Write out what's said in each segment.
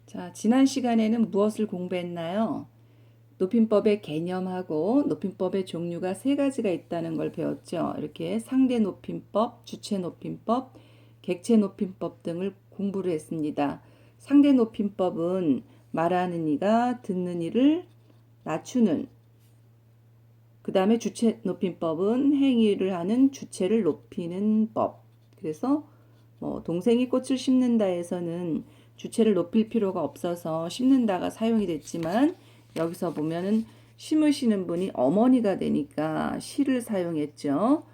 자, 지난 시간에는 무엇을 공부했나요? 높임법의 개념하고 높임법의 종류가 세 가지가 있다는 걸 배웠죠. 이렇게 상대 높임법, 주체 높임법, 객체 높임법 등을 공부를 했습니다. 상대 높임법은 말하는 이가 듣는 이를 낮추는, 그 다음에 주체 높임법은 행위를 하는 주체를 높이는 법. 그래서 동생이 꽃을 심는다에서는 주체를 높일 필요가 없어서 심는다가 사용이 됐지만 여기서 보면은 심으시는 분이 어머니가 되니까 시를 사용했죠.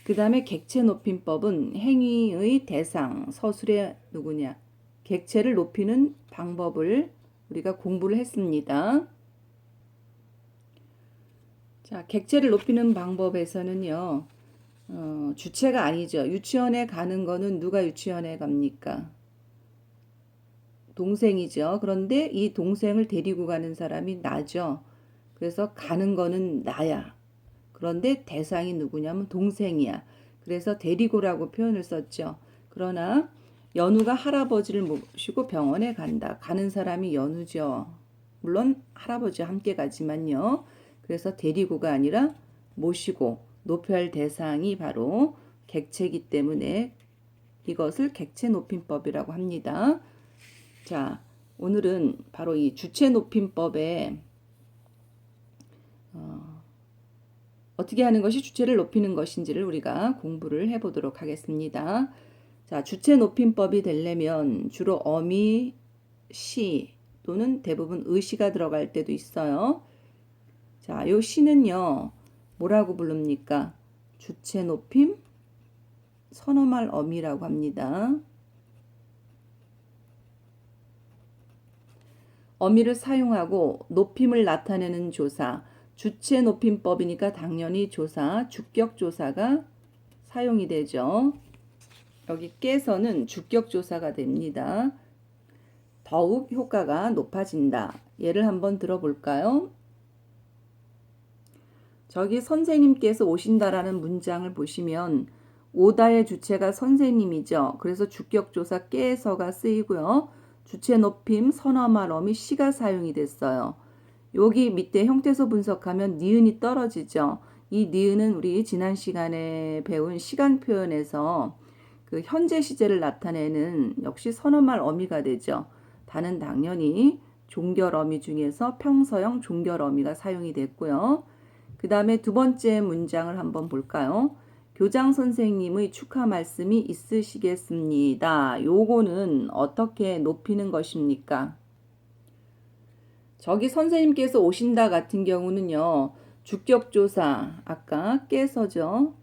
그 다음에 객체 높임법은 행위의 대상, 서술의 누구냐, 객체를 높이는 방법을 우리가 공부를 했습니다. 자, 객체를 높이는 방법에서는요, 주체가 아니죠. 유치원에 가는 거는 누가 유치원에 갑니까? 동생이죠. 그런데 이 동생을 데리고 가는 사람이 나죠. 그래서 가는 거는 나야. 그런데 대상이 누구냐면 동생이야. 그래서 데리고라고 표현을 썼죠. 그러나 연우가 할아버지를 모시고 병원에 간다. 가는 사람이 연우죠. 물론 할아버지와 함께 가지만요. 그래서 데리고가 아니라 모시고 높여야 할 대상이 바로 객체이기 때문에 이것을 객체 높임법이라고 합니다. 자, 오늘은 바로 이 주체 높임법에 어떻게 하는 것이 주체를 높이는 것인지를 우리가 공부를 해보도록 하겠습니다. 자, 주체 높임법이 되려면 주로 어미, 시 또는 대부분 의시가 들어갈 때도 있어요. 자, 요 시는요, 뭐라고 부릅니까? 주체 높임 선어말 어미라고 합니다. 어미를 사용하고 높임을 나타내는 조사, 주체 높임법이니까 당연히 조사, 주격 조사가 사용이 되죠. 여기 깨서는 주격 조사가 됩니다. 더욱 효과가 높아진다. 예를 한번 들어볼까요? 저기 선생님께서 오신다라는 문장을 보시면 오다의 주체가 선생님이죠. 그래서 주격 조사 깨서가 쓰이고요. 주체 높임 선어말 어미 시가 사용이 됐어요. 여기 밑에 형태소 분석하면 니은이 떨어지죠. 이 니은은 우리 지난 시간에 배운 시간 표현에서 그 현재 시제를 나타내는 역시 선어말 어미가 되죠. 다는 당연히 종결 어미 중에서 평서형 종결 어미가 사용이 됐고요. 그 다음에 두 번째 문장을 한번 볼까요? 교장 선생님의 축하 말씀이 있으시겠습니다. 요거는 어떻게 높이는 것입니까? 저기 선생님께서 오신다 같은 경우는요. 주격조사 아까 깨서죠.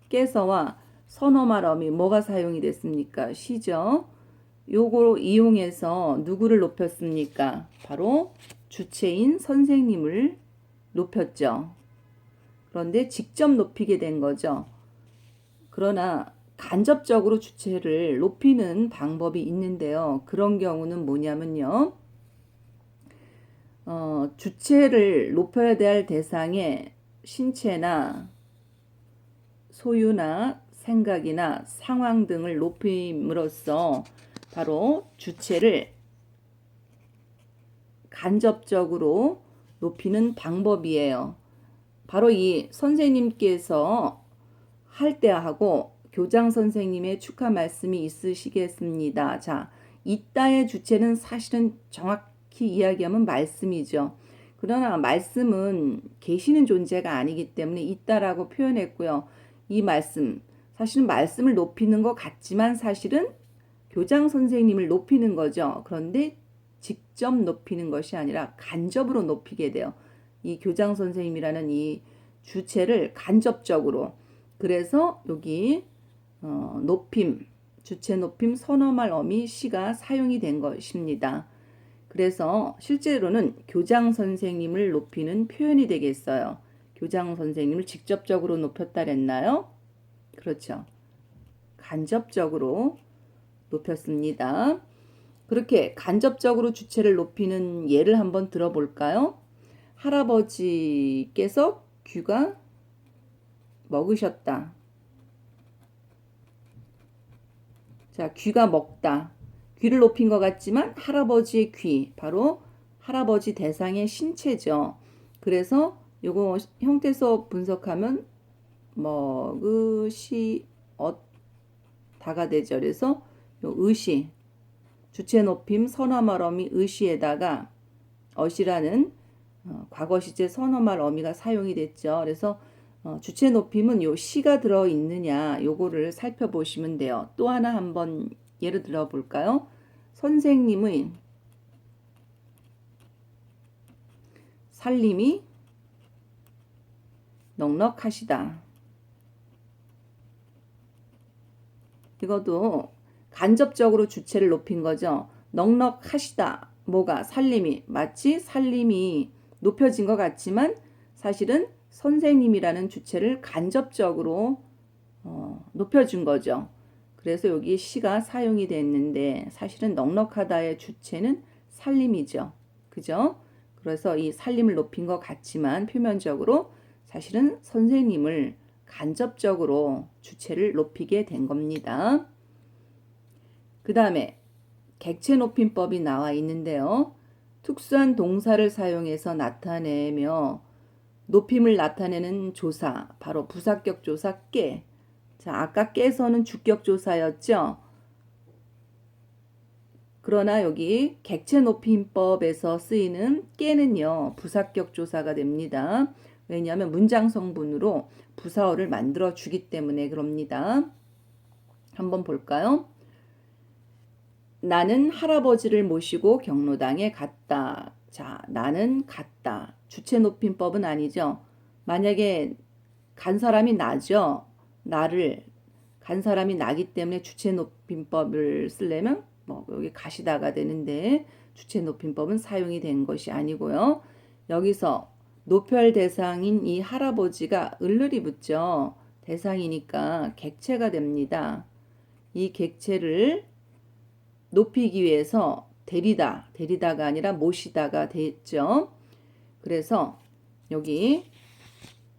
깨서와 선어말 어미 뭐가 사용이 됐습니까? 시죠. 요거 이용해서 누구를 높였습니까? 바로 주체인 선생님을 높였죠. 그런데 직접 높이게 된 거죠. 그러나 간접적으로 주체를 높이는 방법이 있는데요. 그런 경우는 뭐냐면요. 주체를 높여야 될 대상의 신체나 소유나 생각이나 상황 등을 높임으로써 바로 주체를 간접적으로 높이는 방법이에요. 바로 이 선생님께서 할 때하고 교장 선생님의 축하 말씀이 있으시겠습니다. 자, 이따의 주체는 사실은 정확히 이야기하면 말씀이죠. 그러나 말씀은 계시는 존재가 아니기 때문에 있다라고 표현했고요. 이 말씀, 사실은 말씀을 높이는 것 같지만 사실은 교장 선생님을 높이는 거죠. 그런데 직접 높이는 것이 아니라 간접으로 높이게 돼요. 이 교장 선생님이라는 이 주체를 간접적으로. 그래서 여기 높임, 주체 높임 선어말 어미 시가 사용이 된 것입니다. 그래서 실제로는 교장 선생님을 높이는 표현이 되겠어요. 교장 선생님을 직접적으로 높였다 그랬나요? 그렇죠. 간접적으로 높였습니다. 그렇게 간접적으로 주체를 높이는 예를 한번 들어볼까요? 할아버지께서 귀가 먹으셨다. 자, 귀가 먹다. 귀를 높인 것 같지만 할아버지의 귀, 바로 할아버지 대상의 신체죠. 그래서 요거 형태소 분석하면 먹으시 다가 되죠. 그래서 요 의시, 주체 높임 선어말 어미 의시에다가 어시라는 과거 시제 선어말 어미가 사용이 됐죠. 그래서 주체 높임은 요 시가 들어 있느냐 요거를 살펴보시면 돼요. 또 하나 한번 예를 들어 볼까요? 선생님의 살림이 넉넉하시다. 이것도 간접적으로 주체를 높인 거죠. 넉넉하시다. 뭐가? 살림이. 마치 살림이 높여진 것 같지만 사실은 선생님이라는 주체를 간접적으로 높여준 거죠. 그래서 여기 시가 사용이 됐는데 사실은 넉넉하다의 주체는 살림이죠. 그죠? 그래서 이 살림을 높인 것 같지만 표면적으로 사실은 선생님을 간접적으로 주체를 높이게 된 겁니다. 그 다음에 객체 높임법이 나와 있는데요. 특수한 동사를 사용해서 나타내며 높임을 나타내는 조사, 바로 부사격 조사 깨. 자, 아까 깨서는 주격 조사였죠. 그러나 여기 객체 높임법에서 쓰이는 깨는요, 부사격 조사가 됩니다. 왜냐하면 문장 성분으로 부사어를 만들어 주기 때문에 그럽니다. 한번 볼까요? 나는 할아버지를 모시고 경로당에 갔다. 자, 나는 갔다. 주체 높임법은 아니죠. 만약에 간 사람이 나죠. 나를 간 사람이 나기 때문에 주체 높임법을 쓰려면 여기 가시다가 되는데 주체 높임법은 사용이 된 것이 아니고요. 여기서 노별 대상인 이 할아버지가 을을이 붙죠. 대상이니까 객체가 됩니다. 이 객체를 높이기 위해서 데리다가 아니라 모시다가 됐죠. 그래서 여기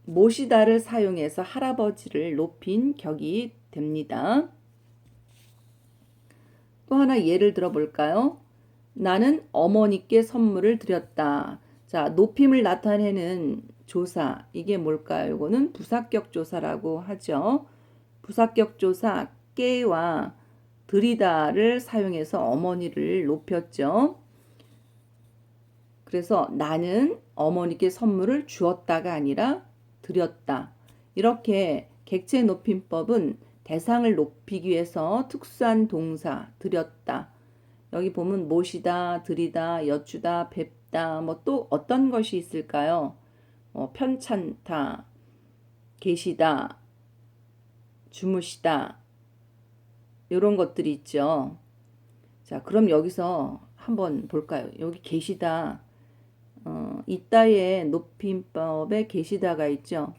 모시다를 사용해서 할아버지를 높인 격이 됩니다. 또 하나 예를 들어 볼까요? 나는 어머니께 선물을 드렸다. 자, 높임을 나타내는 조사. 이게 뭘까요? 이거는 부사격 조사라고 하죠. 부사격 조사 깨와 드리다를 사용해서 어머니를 높였죠. 그래서 나는 어머니께 선물을 주었다가 아니라 드렸다. 이렇게 객체 높임법은 대상을 높이기 위해서 특수한 동사 드렸다. 여기 보면 모시다, 드리다, 여쭈다, 뵙다, 또 어떤 것이 있을까요? 편찮다, 계시다, 주무시다, 이런 것들이 있죠. 자, 그럼 여기서 한번 볼까요? 여기 계시다, 이따의 높임법에 계시다가 있죠.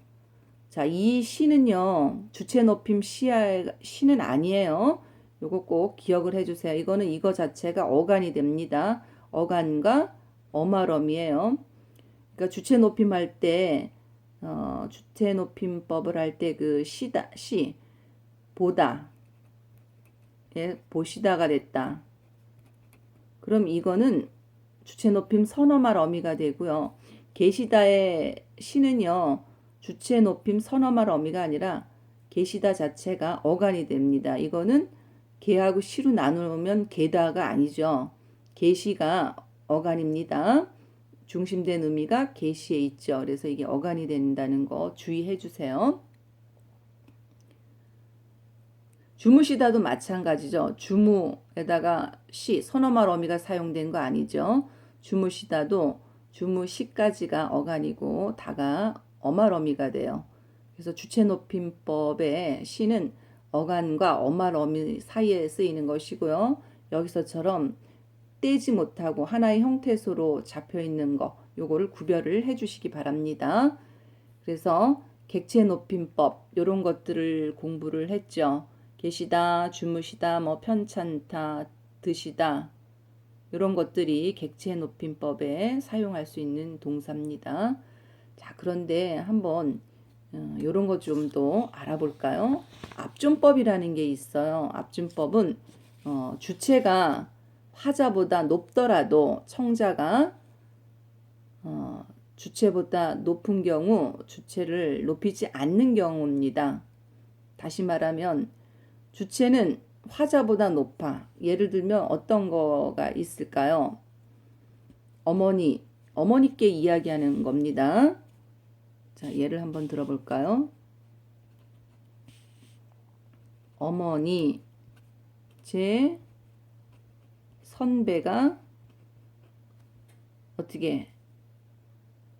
자, 이 시는요, 주체 높임 시는 아니에요. 요거 꼭 기억을 해주세요. 이거는 이거 자체가 어간이 됩니다. 어간과 어말음이에요. 그러니까 주체 높임 할 때, 주체 높임법을 할 때 그 시다, 보다, 예, 보시다가 됐다. 그럼 이거는 주체 높임 선어말 어미가 되고요. 계시다의 시는요, 주체 높임 선어말 어미가 아니라 계시다 자체가 어간이 됩니다. 이거는 개하고 시로 나누면 게다가 아니죠. 계시가 어간입니다. 중심된 의미가 계시에 있죠. 그래서 이게 어간이 된다는 거 주의해 주세요. 주무시다도 마찬가지죠. 주무에다가 시, 선어말 어미가 사용된 거 아니죠. 주무시다도 주무시까지가 어간이고 다가 어말 어미가 돼요. 그래서 주체 높임법의 시는 어간과 어말 어미 사이에 쓰이는 것이고요. 여기서처럼 떼지 못하고 하나의 형태소로 잡혀 있는 거, 요거를 구별을 해 주시기 바랍니다. 그래서 객체 높임법 요런 것들을 공부를 했죠. 계시다, 주무시다, 편찮다, 드시다 이런 것들이 객체 높임법에 사용할 수 있는 동사입니다. 자, 그런데 한번 이런 것 좀 더 알아볼까요? 압존법이라는 게 있어요. 압존법은 주체가 화자보다 높더라도 청자가 주체보다 높은 경우 주체를 높이지 않는 경우입니다. 다시 말하면 주체는 화자보다 높아. 예를 들면 어떤 거가 있을까요? 어머니께 이야기하는 겁니다. 자, 예를 한번 들어볼까요? 어머니, 제 선배가 어떻게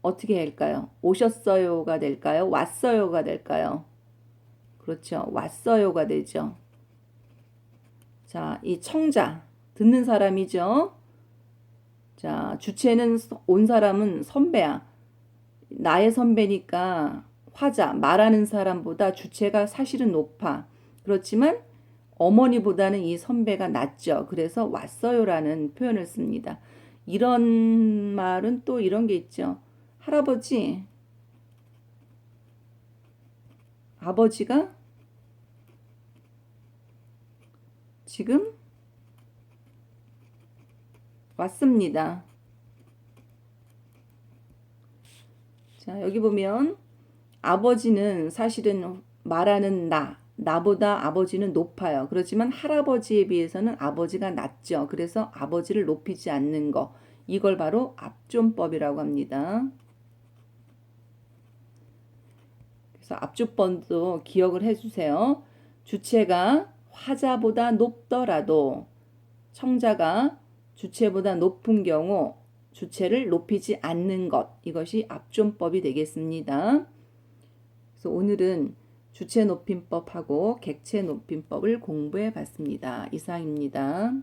할까요? 오셨어요가 될까요? 왔어요가 될까요? 그렇죠. 왔어요가 되죠. 자, 이 청자, 듣는 사람이죠. 자, 주체는 온 사람은 선배야. 나의 선배니까 화자, 말하는 사람보다 주체가 사실은 높아. 그렇지만 어머니보다는 이 선배가 낫죠. 그래서 왔어요라는 표현을 씁니다. 이런 말은 또 이런 게 있죠. 할아버지, 아버지가 지금 왔습니다. 자, 여기 보면 아버지는 사실은 말하는 나보다 아버지는 높아요. 그렇지만 할아버지에 비해서는 아버지가 낮죠. 그래서 아버지를 높이지 않는 거. 이걸 바로 압존법이라고 합니다. 그래서 압존법도 기억을 해주세요. 주체가 화자보다 높더라도 청자가 주체보다 높은 경우 주체를 높이지 않는 것. 이것이 압존법이 되겠습니다. 그래서 오늘은 주체 높임법하고 객체 높임법을 공부해 봤습니다. 이상입니다.